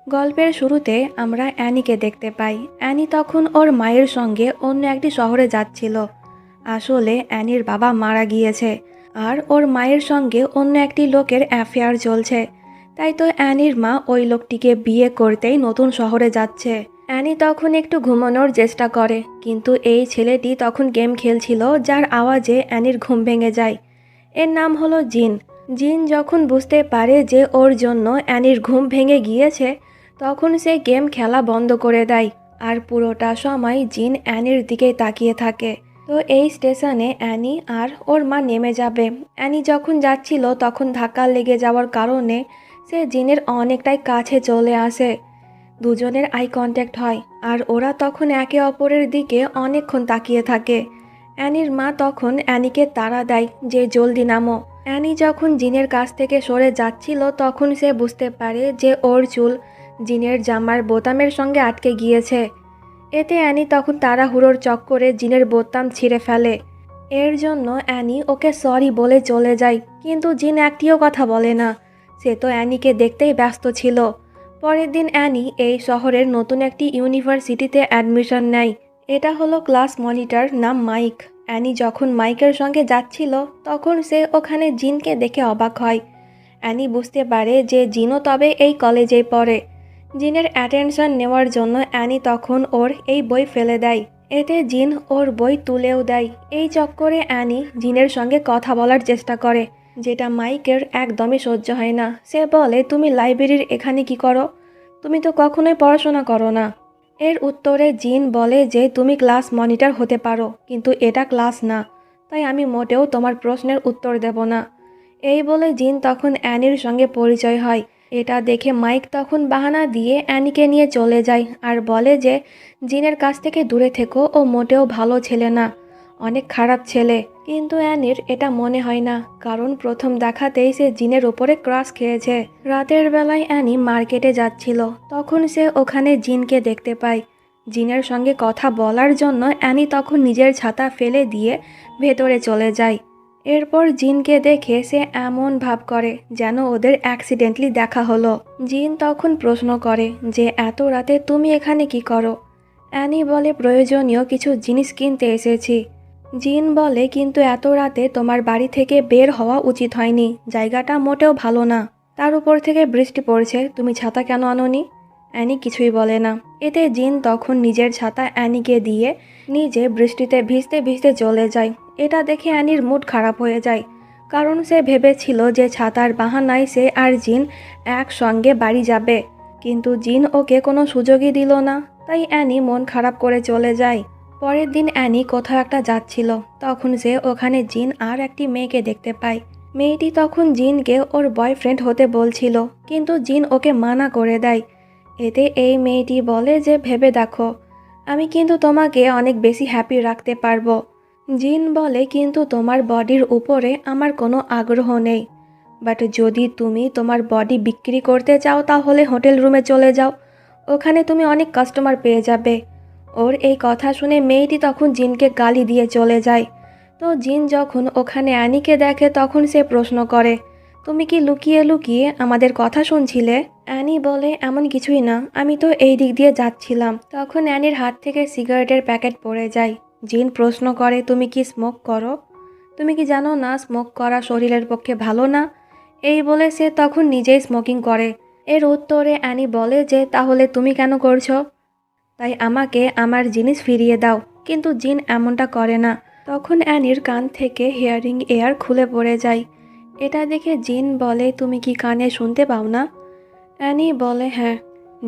গল্পের শুরুতে আমরা অ্যানিকে দেখতে পাই। অ্যানি তখন ওর মায়ের সঙ্গে অন্য একটি শহরে যাচ্ছিল। আসলে অ্যানির বাবা মারা গিয়েছে, আর ওর মায়ের সঙ্গে অন্য একটি লোকের অ্যাফেয়ার চলছে। তাই তো অ্যানির মা ওই লোকটিকে বিয়ে করতেই নতুন শহরে যাচ্ছে। অ্যানি তখন একটু ঘুমানোর চেষ্টা করে, কিন্তু এই ছেলেটি তখন গেম খেলছিল, যার আওয়াজে অ্যানির ঘুম ভেঙে যায়। এর নাম হলো জিন। জিন যখন বুঝতে পারে যে ওর জন্য অ্যানির ঘুম ভেঙে গিয়েছে, তখন সে গেম খেলা বন্ধ করে দেয়। আর পুরোটা সময় জিন অ্যানির দিকে তাকিয়ে থাকে। তো এই স্টেশনে অ্যানি আর ওর মা নেমে যাবে। অ্যানি যখন যাচ্ছিল তখন ধাক্কা লেগে যাওয়ার কারণে সে জিনের অনেকটাই কাছে চলে আসে। দুজনের আই কন্ট্যাক্ট হয়, আর ওরা তখন একে অপরের দিকে অনেকক্ষণ তাকিয়ে থাকে। অ্যানির মা তখন অ্যানিকে তাড়া দেয় যে জলদি নামো। অ্যানি যখন জিনের কাছ থেকে সরে যাচ্ছিল তখন সে বুঝতে পারে যে ওর চুল জিনের জামার বোতামের সঙ্গে আটকে গিয়েছে। এতে অ্যানি তখন তাড়াহুড়োর চক্করে জিনের বোতাম ছিঁড়ে ফেলে। এর জন্য অ্যানি ওকে সরি বলে চলে যায়, কিন্তু জিন একটিও কথা বলে না। সে তো অ্যানিকে দেখতেই ব্যস্ত ছিল। পরের দিন অ্যানি এই শহরের নতুন একটি ইউনিভার্সিটিতে অ্যাডমিশন নেয়। এটা হলো ক্লাস মনিটর, নাম মাইক। অ্যানি যখন মাইকের সঙ্গে যাচ্ছিল তখন সে ওখানে জিনকে দেখে অবাক হয়। অ্যানি বুঝতে পারে যে জিনও তবে এই কলেজেই পড়ে। জিনের অ্যাটেনশন নেওয়ার জন্য অ্যানি তখন ওর এই বই ফেলে দেয়। এতে জিন ওর বই তুলেও দেয়। এই চক্করে অ্যানি জিনের সঙ্গে কথা বলার চেষ্টা করে, যেটা মাইকের একদমই সহ্য হয় না। সে বলে, তুমি লাইব্রেরির এখানে কি করো? তুমি তো কখনোই পড়াশোনা করো না। এর উত্তরে জিন বলে যে তুমি ক্লাস মনিটর হতে পারো, কিন্তু এটা ক্লাস না, তাই আমি মোটেও তোমার প্রশ্নের উত্তর দেব না। এই বলে জিন তখন অ্যানির সঙ্গে পরিচয় হয়। এটা দেখে মাইক তখন বাহানা দিয়ে অ্যানিকে নিয়ে চলে যায় আর বলে যে জিনের কাছ থেকে দূরে থেকো, ও মোটেও ভালো ছেলে না, অনেক খারাপ ছেলে। কিন্তু অ্যানির এটা মনে হয় না, কারণ প্রথম দেখাতেই সে জিনের ওপরে ক্রাশ খেয়েছে। রাতের বেলায় অ্যানি মার্কেটে যাচ্ছিল, তখন সে ওখানে জিনকে দেখতে পায়। জিনের সঙ্গে কথা বলার জন্য অ্যানি তখন নিজের ছাতা ফেলে দিয়ে ভেতরে চলে যায়। এরপর জিনকে দেখে সে এমন ভাব করে যেন ওদের অ্যাক্সিডেন্টলি দেখা হলো। জিন তখন প্রশ্ন করে যে এত রাতে তুমি এখানে কি করো? অ্যানি বলে, প্রয়োজনীয় কিছু জিনিস কিনতে এসেছি। জিন বলে, কিন্তু এত রাতে তোমার বাড়ি থেকে বের হওয়া উচিত হয়নি, জায়গাটা মোটেও ভালো না, তার উপর থেকে বৃষ্টি পড়ছে, তুমি ছাতা কেন আনোনি? অ্যানি কিছুই বলে না। এতে জিন তখন নিজের ছাতা অ্যানিকে দিয়ে নিজে বৃষ্টিতে ভিজতে ভিজতে চলে যায়। এটা দেখে অ্যানির মুড খারাপ হয়ে যায়, কারণ সে ভেবেছিল যে ছাতার বাহানায় সে আর জিন একসঙ্গে বাড়ি যাবে, কিন্তু জিন ওকে কোনো সুযোগই দিল না। তাই অ্যানি মন খারাপ করে চলে যায়। পরের দিন অ্যানি কোথাও একটা যাচ্ছিল, তখন সে ওখানে জিন আর একটি মেয়েকে দেখতে পায়। মেয়েটি তখন জিনকে ওর বয়ফ্রেন্ড হতে বলছিল, কিন্তু জিন ওকে মানা করে দেয়। এতে এই মেয়েটি বলে যে ভেবে দেখো, আমি কিন্তু তোমাকে অনেক বেশি হ্যাপি রাখতে পারবো। জিন বলে, কিন্তু তোমার বডির উপরে আমার কোনো আগ্রহ নেই, বাট যদি তুমি তোমার বডি বিক্রি করতে চাও তাহলে হোটেল রুমে চলে যাও, ওখানে তুমি অনেক কাস্টমার পেয়ে যাবে। ওর এই কথা শুনে মেয়েটি তখন জিনকে গালি দিয়ে চলে যায়। তো জিন যখন ওখানে অ্যানিকে দেখে তখন সে প্রশ্ন করে, তুমি কি লুকিয়ে লুকিয়ে আমাদের কথা শুনছিলে? অ্যানি বলে, এমন কিছুই না, আমি তো এই দিক দিয়ে যাচ্ছিলাম। তখন অ্যানির হাত থেকে সিগারেটের প্যাকেট পড়ে যায়। জিন প্রশ্ন করে, তুমি কি স্মোক করো? তুমি কি জানো না স্মোক করা শরীরের পক্ষে ভালো না? এই বলে সে তখন নিজেই স্মোকিং করে। এর উত্তরে অ্যানি বলে যে তাহলে তুমি কেন করছো? তাই আমাকে আমার জিনিস ফিরিয়ে দাও। কিন্তু জিন এমনটা করে না। তখন অ্যানির কান থেকে হিয়ারিং এয়ার খুলে পড়ে যায়। এটা দেখে জিন বলে, তুমি কি কানে শুনতে পাও না? অ্যানি বলে, হ্যাঁ।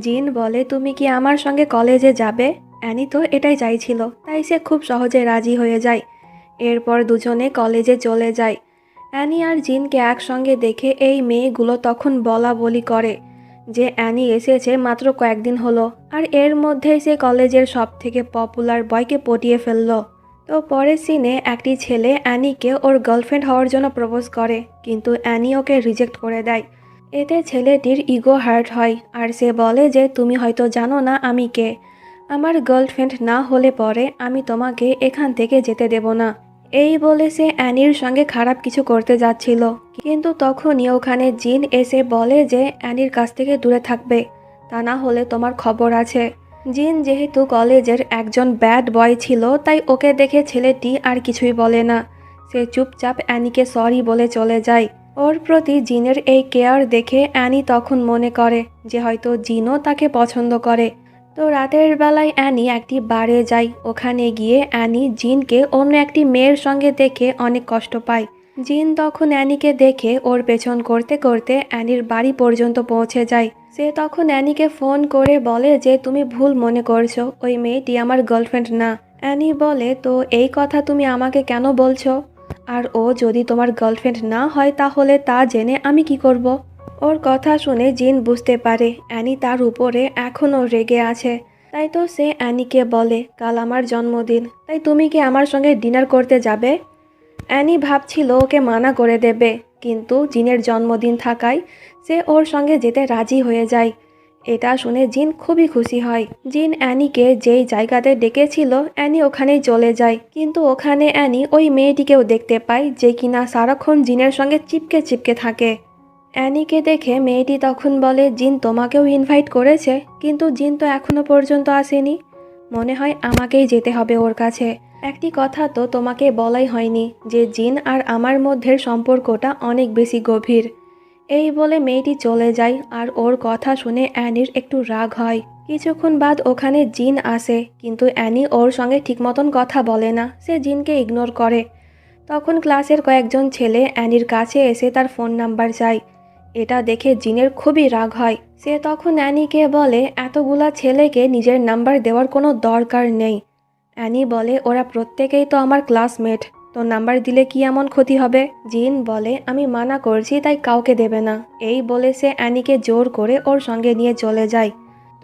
জিন বলে, তুমি কি আমার সঙ্গে কলেজে যাবে? অ্যানি তো এটাই চাইছিল, তাই সে খুব সহজে রাজি হয়ে যায়। এরপর দুজনে কলেজে চলে যায়। অ্যানি আর জিনকে একসঙ্গে দেখে এই মেয়েগুলো তখন বলা বলি করে যে অ্যানি এসেছে মাত্র কয়েকদিন হলো, আর এর মধ্যেই সে কলেজের সব থেকে পপুলার বয়কে পটিয়ে ফেললো। তো পরের সিনে একটি ছেলে অ্যানিকে ওর গার্লফ্রেন্ড হওয়ার জন্য প্রপোজ করে, কিন্তু অ্যানি ওকে রিজেক্ট করে দেয়। এতে ছেলেটির ইগো হার্ট হয়, আর সে বলে যে তুমি হয়তো জানো না আমি কে। আমার গার্লফ্রেন্ড না হলে পরে আমি তোমাকে এখান থেকে যেতে দেব না। এই বলে সে অ্যানির সঙ্গে খারাপ কিছু করতে যাচ্ছিল, কিন্তু তখনই ওখানে জিন এসে বলে যে অ্যানির কাছ থেকে দূরে থাকবে, তা না হলে তোমার খবর আছে। জিন যেহেতু কলেজের একজন ব্যাড বয় ছিল, তাই ওকে দেখে ছেলেটি আর কিছুই বলে না। সে চুপচাপ অ্যানিকে সরি বলে চলে যায়। ওর প্রতি জিনের এই কেয়ার দেখে অ্যানি তখন মনে করে যে হয়তো জিনও তাকে পছন্দ করে। তো রাতের বেলায় অ্যানি একটি বারে যায়। ওখানে গিয়ে অ্যানি জিনকে অন্য একটি মেয়ের সঙ্গে দেখে অনেক কষ্ট পায়। জিন তখন অ্যানিকে দেখে ওর পেছন করতে করতে অ্যানির বাড়ি পর্যন্ত পৌঁছে যায়। সে তখন অ্যানিকে ফোন করে বলে যে তুমি ভুল মনে করছো, ওই মেয়েটি আমার গার্লফ্রেন্ড না। অ্যানি বলে, তো এই কথা তুমি আমাকে কেন বলছো? আর ও যদি তোমার গার্লফ্রেন্ড না হয় তাহলে তা জেনে আমি কি করব? ওর কথা শুনে জিন বুঝতে পারে অ্যানি তার উপরে এখনও রেগে আছে। তাই তো সে অ্যানিকে বলে, কাল আমার জন্মদিন, তাই তুমি কি আমার সঙ্গে ডিনার করতে যাবে? অ্যানি ভাবছিল ওকে মানা করে দেবে, কিন্তু জিনের জন্মদিন থাকায় সে ওর সঙ্গে যেতে রাজি হয়ে যায়। এটা শুনে জিন খুবই খুশি হয়। জিন অ্যানিকে যেই জায়গাতে ডেকেছিল অ্যানি ওখানেই চলে যায়, কিন্তু ওখানে অ্যানি ওই মেয়েটিকেও দেখতে পায় যে কিনা সারাক্ষণ জিনের সঙ্গে চিপকে চিপকে থাকে। অ্যানিকে দেখে মেয়েটি তখন বলে, জিন তোমাকেও ইনভাইট করেছে, কিন্তু জিন তো এখনো পর্যন্ত আসেনি। মনে হয় আমাকেই যেতে হবে ওর কাছে। একটি কথা তো তোমাকে বলাই হয়নি যে জিন আর আমার মধ্যের সম্পর্কটা অনেক বেশি গভীর। এই বলে মেয়েটি চলে যায় আর ওর কথা শুনে অ্যানির একটু রাগ হয়। কিছুক্ষণ বাদ ওখানে জিন আসে, কিন্তু অ্যানি ওর সঙ্গে ঠিক মতন কথা বলে না, সে জিনকে ইগনোর করে। তখন ক্লাসের কয়েকজন ছেলে অ্যানির কাছে এসে তার ফোন নাম্বার চায়। এটা দেখে জিনের খুবই রাগ হয়। সে তখন অ্যানিকে বলে, এতগুলা ছেলেকে নিজের নাম্বার দেওয়ার কোনো দরকার নেই। অ্যানি বলে, ওরা প্রত্যেকেই তো আমার ক্লাসমেট, তো নাম্বার দিলে কি এমন ক্ষতি হবে? জিন বলে, আমি মানা করছি তাই কাউকে দেবে না। এই বলে সে অ্যানিকে জোর করে ওর সঙ্গে নিয়ে চলে যায়।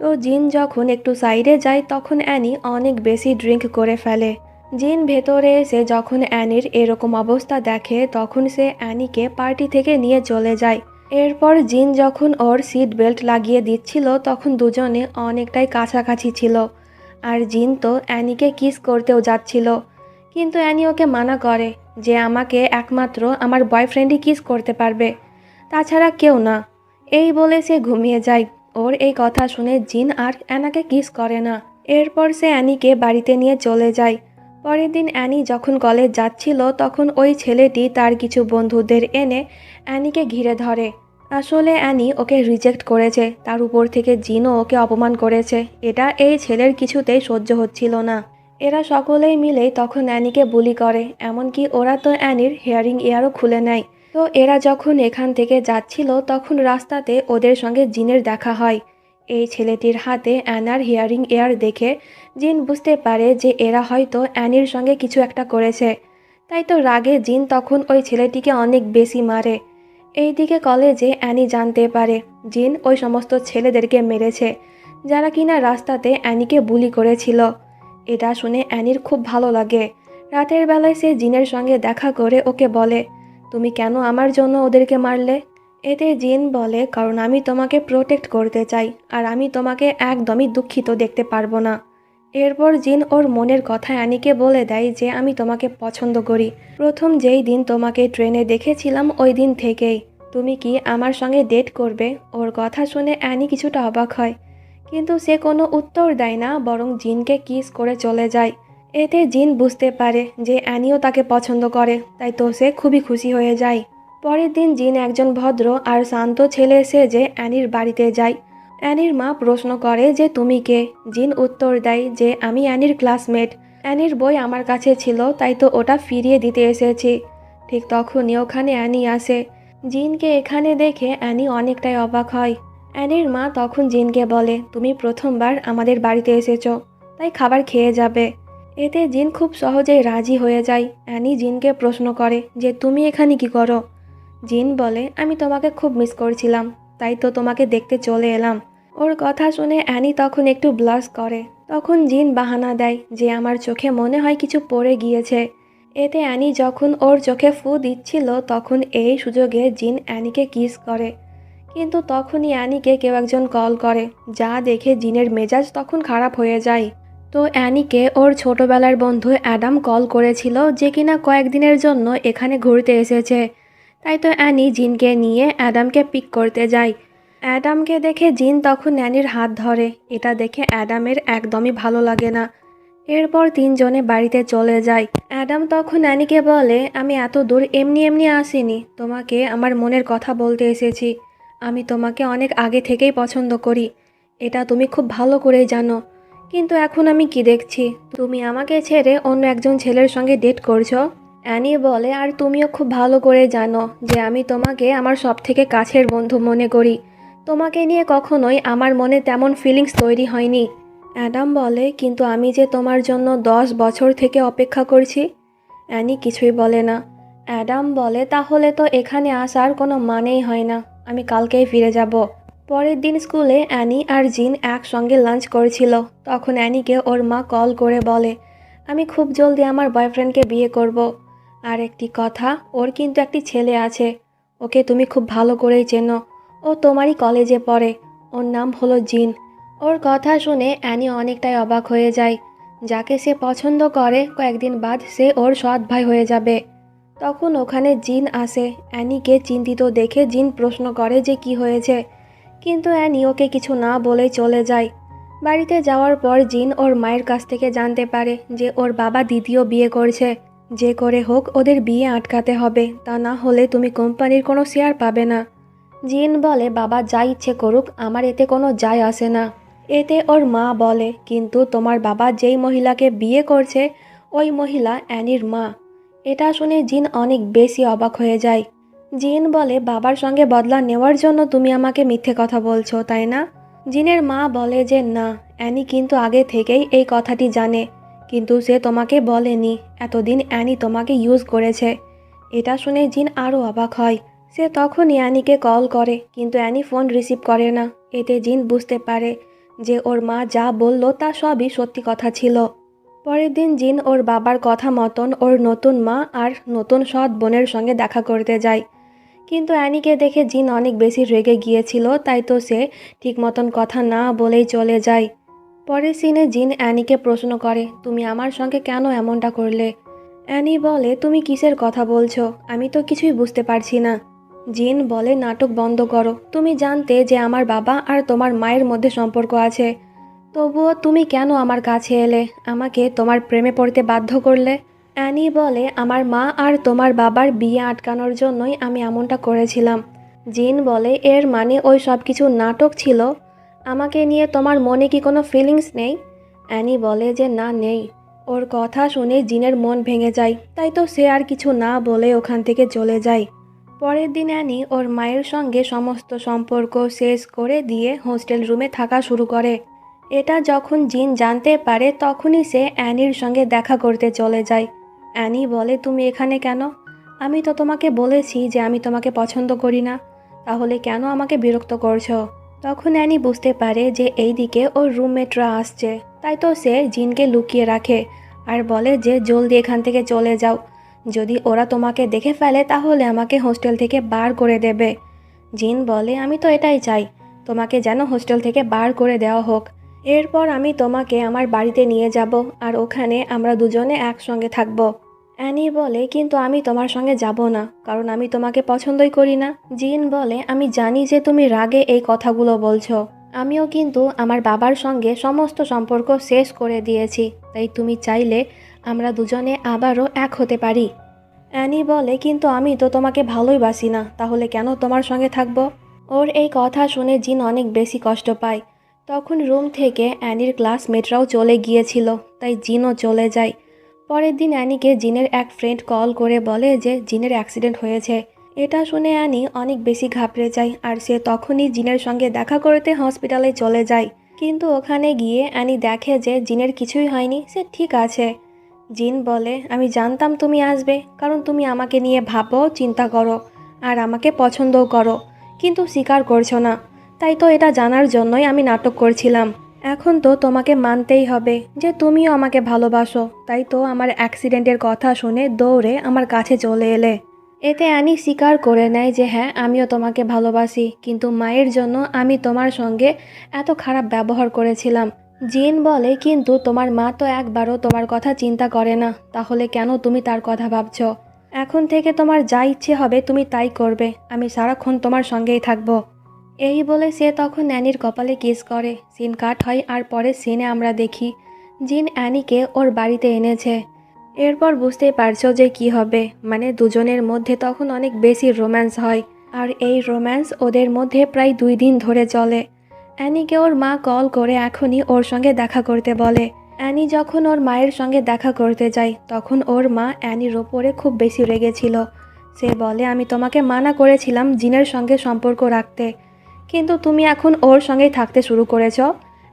তো জিন যখন একটু সাইডে যায় তখন অ্যানি অনেক বেশি ড্রিঙ্ক করে ফেলে। জিন ভেতরে এসে যখন অ্যানির এরকম অবস্থা দেখে তখন সে অ্যানিকে পার্টি থেকে নিয়ে চলে যায়। এরপর জিন যখন ওর সিট বেল্ট লাগিয়ে দিচ্ছিল তখন দুজনে অনেকটাই কাছাকাছি ছিল। আর জিন তো অ্যানিকে কিস করতেও যাচ্ছিল, কিন্তু অ্যানি ওকে মানা করে যে আমাকে একমাত্র আমার বয়ফ্রেন্ডই কিস করতে পারবে, তাছাড়া কেউ না। এই বলে সে ঘুমিয়ে যায়। ওর এই কথা শুনে জিন আর অ্যানাকে কিস করে না। এরপর সে অ্যানিকে বাড়িতে নিয়ে চলে যায়। পরের দিন অ্যানি যখন কলেজ যাচ্ছিল তখন ওই ছেলেটি তার কিছু বন্ধুদের এনে অ্যানিকে ঘিরে ধরে। আসলে অ্যানি ওকে রিজেক্ট করেছে, তার উপর থেকে জিনও ওকে অপমান করেছে। এটা এই ছেলের কিছুতেই সহ্য হচ্ছিল না। এরা সকলেই মিলেই তখন অ্যানিকে বুলি করে, এমনকি ওরা তো অ্যানির হেয়ারিং এয়ারও খুলে নেয়। তো এরা যখন এখান থেকে যাচ্ছিল তখন রাস্তাতে ওদের সঙ্গে জিনের দেখা হয়। এই ছেলেটির হাতে অ্যানার হিয়ারিং এয়ার দেখে জিন বুঝতে পারে যে এরা হয়তো অ্যানির সঙ্গে কিছু একটা করেছে। তাই তো রাগে জিন তখন ওই ছেলেটিকে অনেক বেশি মারে। এইদিকে কলেজে অ্যানি জানতে পারে জিন ওই সমস্ত ছেলেদেরকে মেরেছে যারা কিনা রাস্তাতে অ্যানিকে বুলি করেছিল। এটা শুনে অ্যানির খুব ভালো লাগে। রাতের বেলায় সে জিনের সঙ্গে দেখা করে ওকে বলে, তুমি কেন আমার জন্য ওদেরকে মারলে? এতে জিন বলে, কারণ আমি তোমাকে প্রোটেক্ট করতে চাই আর আমি তোমাকে একদমই দুঃখিত দেখতে পারবো না। এরপর জিন ওর মনের কথা অ্যানিকে বলে দেয় যে আমি তোমাকে পছন্দ করি। প্রথম যেই দিন তোমাকে ট্রেনে দেখেছিলাম ওই দিন থেকেই। তুমি কি আমার সঙ্গে ডেট করবে? ওর কথা শুনে অ্যানি কিছুটা অবাক হয়, কিন্তু সে কোনো উত্তর দেয় না, বরং জিনকে কিস করে চলে যায়। এতে জিন বুঝতে পারে যে অ্যানিও তাকে পছন্দ করে, তাই তো সে খুবই খুশি হয়ে যায়। পরের দিন জিন একজন ভদ্র আর শান্ত ছেলে সেজে অ্যানির বাড়িতে যায়। অ্যানির মা প্রশ্ন করে যে তুমি কে? জিন উত্তর দেয় যে আমি অ্যানির ক্লাসমেট। অ্যানির বই আমার কাছে ছিল, তাই তো ওটা ফিরিয়ে দিতে এসেছি। ঠিক তখনই ওখানে অ্যানি আসে। জিনকে এখানে দেখে অ্যানি অনেকটাই অবাক হয়। অ্যানির মা তখন জিনকে বলে, তুমি প্রথমবার আমাদের বাড়িতে এসেছো, তাই খাবার খেয়ে যাবে। এতে জিন খুব সহজেই রাজি হয়ে যায়। অ্যানি জিনকে প্রশ্ন করে যে তুমি এখানে কি করো? জিন বলে, আমি তোমাকে খুব মিস করছিলাম, তাই তো তোমাকে দেখতে চলে এলাম। ওর কথা শুনে অ্যানি তখন একটু ব্লাশ করে। তখন জিন বাহানা দেয় যে আমার চোখে মনে হয় কিছু পড়ে গিয়েছে। এতে অ্যানি যখন ওর চোখে ফু দিচ্ছিল তখন এই সুযোগে জিন অ্যানিকে কিস করে। কিন্তু তখনই অ্যানিকে কেউ একজন কল করে, যা দেখে জিনের মেজাজ তখন খারাপ হয়ে যায়। তো অ্যানিকে ওর ছোটবেলার বন্ধু অ্যাডাম কল করেছিল, যে কিনা কয়েকদিনের জন্য এখানে ঘুরতে এসেছে। তাই তো অ্যানি জিনকে নিয়ে অ্যাডামকে পিক করতে যায়। অ্যাডামকে দেখে জিন তখন অ্যানির হাত ধরে। এটা দেখে অ্যাডামের একদমই ভালো লাগে না। এরপর তিনজনে বাড়িতে চলে যায়। অ্যাডাম তখন অ্যানিকে বলে, আমি এত দূর এমনি এমনি আসিনি, তোমাকে আমার মনের কথা বলতে এসেছি। আমি তোমাকে অনেক আগে থেকেই পছন্দ করি, এটা তুমি খুব ভালো করেই জানো। কিন্তু এখন আমি কি দেখছি, তুমি আমাকে ছেড়ে অন্য একজন ছেলের সঙ্গে ডেট করছো। অ্যানি বলে, আর তুমিও খুব ভালো করে জানো যে আমি তোমাকে আমার সব থেকে কাছের বন্ধু মনে করি। তোমাকে নিয়ে কখনোই আমার মনে তেমন ফিলিংস তৈরি হয়নি। অ্যাডাম বলে, কিন্তু আমি যে তোমার জন্য 10 বছর থেকে অপেক্ষা করছি। অ্যানি কিছুই বলে না। অ্যাডাম বলে, তাহলে তো এখানে আসার কোনো মানেই হয় না, আমি কালকেই ফিরে যাব। পরের দিন স্কুলে অ্যানি আর জিন একসঙ্গে লাঞ্চ করছিল। তখন অ্যানিকে ওর মা কল করে বলে, আমি খুব জলদি আমার বয়ফ্রেন্ডকে বিয়ে করব। আর একটি কথা, ওর কিন্তু একটি ছেলে আছে, ওকে তুমি খুব ভালো করেই চেনো, ও তোমারই কলেজে পড়ে, ওর নাম হলো জিন। ওর কথা শুনে অ্যানি অনেকটাই অবাক হয়ে যায়। যাকে সে পছন্দ করে কয়েকদিন বাদ সে ওর সৎ ভাই হয়ে যাবে। তখন ওখানে জিন আসে। অ্যানিকে চিন্তিত দেখে জিন প্রশ্ন করে যে কি হয়েছে, কিন্তু অ্যানি ওকে কিছু না বলেই চলে যায়। বাড়িতে যাওয়ার পর জিন ওর মায়ের কাছ থেকে জানতে পারে যে ওর বাবা দ্বিতীয় বিয়ে করছে। যে করে হোক ওদের বিয়ে আটকাতে হবে, তা না হলে তুমি কোম্পানির কোনো শেয়ার পাবে না। জিন বলে, বাবা যা ইচ্ছে করুক, আমার এতে কোনো যায় আসে না। এতে ওর মা বলে, কিন্তু তোমার বাবা যেই মহিলাকে বিয়ে করছে ওই মহিলা অ্যানির মা। এটা শুনে জিন অনেক বেশি অবাক হয়ে যায়। জিন বলে, বাবার সঙ্গে বদলা নেওয়ার জন্য তুমি আমাকে মিথ্যে কথা বলছো, তাই না? জিনের মা বলে যে না, অ্যানি কিন্তু আগে থেকেই এই কথাটি জানে, কিন্তু সে তোমাকে বলেনি। এতদিন অ্যানি তোমাকে ইউজ করেছে। এটা শুনে জিন আরও অবাক হয়। সে তখনই অ্যানিকে কল করে, কিন্তু অ্যানি ফোন রিসিভ করে না। এতে জিন বুঝতে পারে যে ওর মা যা বলল তা সবই সত্যি কথা ছিল। পরের দিন জিন ওর বাবার কথা মতন ওর নতুন মা আর নতুন সৎ বোনের সঙ্গে দেখা করতে যায়। কিন্তু অ্যানিকে দেখে জিন অনেক বেশি রেগে গিয়েছিল, তাই তো সে ঠিক মতন কথা না বলেই চলে যায়। পরের সিনে জিন অ্যানিকে প্রশ্ন করে, তুমি আমার সঙ্গে কেন এমনটা করলে? অ্যানি বলে, তুমি কিসের কথা বলছো, আমি তো কিছুই বুঝতে পারছি না। জিন বলে, নাটক বন্ধ করো, তুমি জানতে যে আমার বাবা আর তোমার মায়ের মধ্যে সম্পর্ক আছে, তবুও তুমি কেন আমার কাছে এলে, আমাকে তোমার প্রেমে পড়তে বাধ্য করলে? অ্যানি বলে, আমার মা আর তোমার বাবার বিয়ে আটকানোর জন্যই আমি এমনটা করেছিলাম। জিন বলে, এর মানে ওই সব কিছু নাটক ছিল? আমাকে নিয়ে তোমার মনে কি কোনো ফিলিংস নেই? অ্যানি বলে যে না, নেই। ওর কথা শুনে জিনের মন ভেঙে যায়, তাই তো সে আর কিছু না বলে ওখান থেকে চলে যায়। পরের দিন অ্যানি ওর মায়ের সঙ্গে সমস্ত সম্পর্ক শেষ করে দিয়ে হোস্টেল রুমে থাকা শুরু করে। এটা যখন জিন জানতে পারে তখনই সে অ্যানির সঙ্গে দেখা করতে চলে যায়। অ্যানি বলে, তুমি এখানে কেন? আমি তো তোমাকে বলেছি যে আমি তোমাকে পছন্দ করি না, তাহলে কেন আমাকে বিরক্ত করছো? তখন অ্যানি বুঝতে পারে যে এই দিকে ওর রুমমেটরা আসছে, তাই তো সে জিনকে লুকিয়ে রাখে আর বলে যে জলদি এখান থেকে চলে যাও, যদি ওরা তোমাকে দেখে ফেলে তাহলে আমাকে হোস্টেল থেকে বার করে দেবে। জিন বলে, আমি তো এটাই চাই, তোমাকে যেন হোস্টেল থেকে বার করে দেওয়া হোক। এরপর আমি তোমাকে আমার বাড়িতে নিয়ে যাব আর ওখানে আমরা দুজনে একসঙ্গে থাকব। অ্যানি বলে, কিন্তু আমি তোমার সঙ্গে যাব না, কারণ আমি তোমাকে পছন্দই করি না। জিন বলে, আমি জানি যে তুমি রাগে এই কথাগুলো বলছো, আমিও কিন্তু আমার বাবার সঙ্গে সমস্ত সম্পর্ক শেষ করে দিয়েছি, তাই তুমি চাইলে আমরা দুজনে আবারও এক হতে পারি। অ্যানি বলে, কিন্তু আমি তো তোমাকে ভালোই বাসি না, তাহলে কেন তোমার সঙ্গে থাকবো? ওর এই কথা শুনে জিন অনেক বেশি কষ্ট পায়। তখন রুম থেকে অ্যানির ক্লাসমেটরাও চলে গিয়েছিল, তাই জিনও চলে যায়। পরের দিন অ্যানিকে জিনের এক ফ্রেন্ড কল করে বলে যে জিনের অ্যাক্সিডেন্ট হয়েছে। এটা শুনে অ্যানি অনেক বেশি ঘাবড়ে যায় আর সে তখনই জিনের সঙ্গে দেখা করতে হসপিটালে চলে যায়। কিন্তু ওখানে গিয়ে অ্যানি দেখে যে জিনের কিছুই হয়নি, সে ঠিক আছে। জিন বলে, আমি জানতাম তুমি আসবে, কারণ তুমি আমাকে নিয়ে ভাবো, চিন্তা করো আর আমাকে পছন্দও করো, কিন্তু স্বীকার করছো না। তাই তো এটা জানার জন্যই আমি নাটক করছিলাম। এখন তো তোমাকে মানতেই হবে যে তুমিও আমাকে ভালোবাসো, তাই তো আমার অ্যাক্সিডেন্টের কথা শুনে দৌড়ে আমার কাছে চলে এলে। এতে অ্যানি স্বীকার করে নেয় যে হ্যাঁ, আমিও তোমাকে ভালোবাসি, কিন্তু মায়ের জন্য আমি তোমার সঙ্গে এত খারাপ ব্যবহার করেছিলাম। জিন বলে, কিন্তু তোমার মা তো একবারও তোমার কথা চিন্তা করে না, তাহলে কেন তুমি তার কথা ভাবছো? এখন থেকে তোমার যা ইচ্ছে হবে তুমি তাই করবে, আমি সারাক্ষণ তোমার সঙ্গেই থাকবো। এই বলে সে তখন অ্যানির কপালে কিস করে। সিন কাট হয় আর পরের সিনে আমরা দেখি জিন অ্যানিকে ওর বাড়িতে এনেছে। এরপর বুঝতেই পারছো যে কি হবে, মানে দুজনের মধ্যে তখন অনেক বেশি রোম্যান্স হয়। আর এই রোম্যান্স ওদের মধ্যে প্রায় 2 দিন ধরে চলে। অ্যানিকে ওর মা কল করে এখনই ওর সঙ্গে দেখা করতে বলে। অ্যানি যখন ওর মায়ের সঙ্গে দেখা করতে যায় তখন ওর মা অ্যানির ওপরে খুব বেশি রেগেছিল। সে বলে, আমি তোমাকে মানা করেছিলাম জিনের সঙ্গে সম্পর্ক রাখতে, কিন্তু তুমি এখন ওর সঙ্গেই থাকতে শুরু করেছ।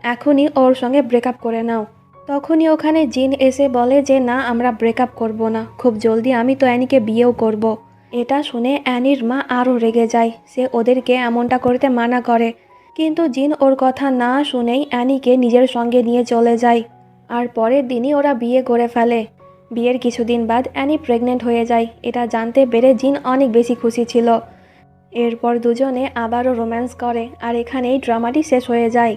এখনই ওর সঙ্গে ব্রেকআপ করে নাও। তখনই ওখানে জিন এসে বলে যে না, আমরা ব্রেকআপ করব না, খুব জলদি আমি তো অ্যানিকে বিয়েও করব। এটা শুনে অ্যানির মা আরও রেগে যায়। সে ওদেরকে এমনটা করতে মানা করে, কিন্তু জিন ওর কথা না শুনেই অ্যানিকে নিজের সঙ্গে নিয়ে চলে যায়। আর পরের দিনই ওরা বিয়ে করে ফেলে। বিয়ের কিছুদিন বাদ অ্যানি প্রেগনেন্ট হয়ে যায়। এটা জানতে পেরে জিন অনেক বেশি খুশি ছিল। এরপর দুজনে আবারও রোম্যান্স করে আর এখানেই ড্রামাটি শেষ হয়ে যায়।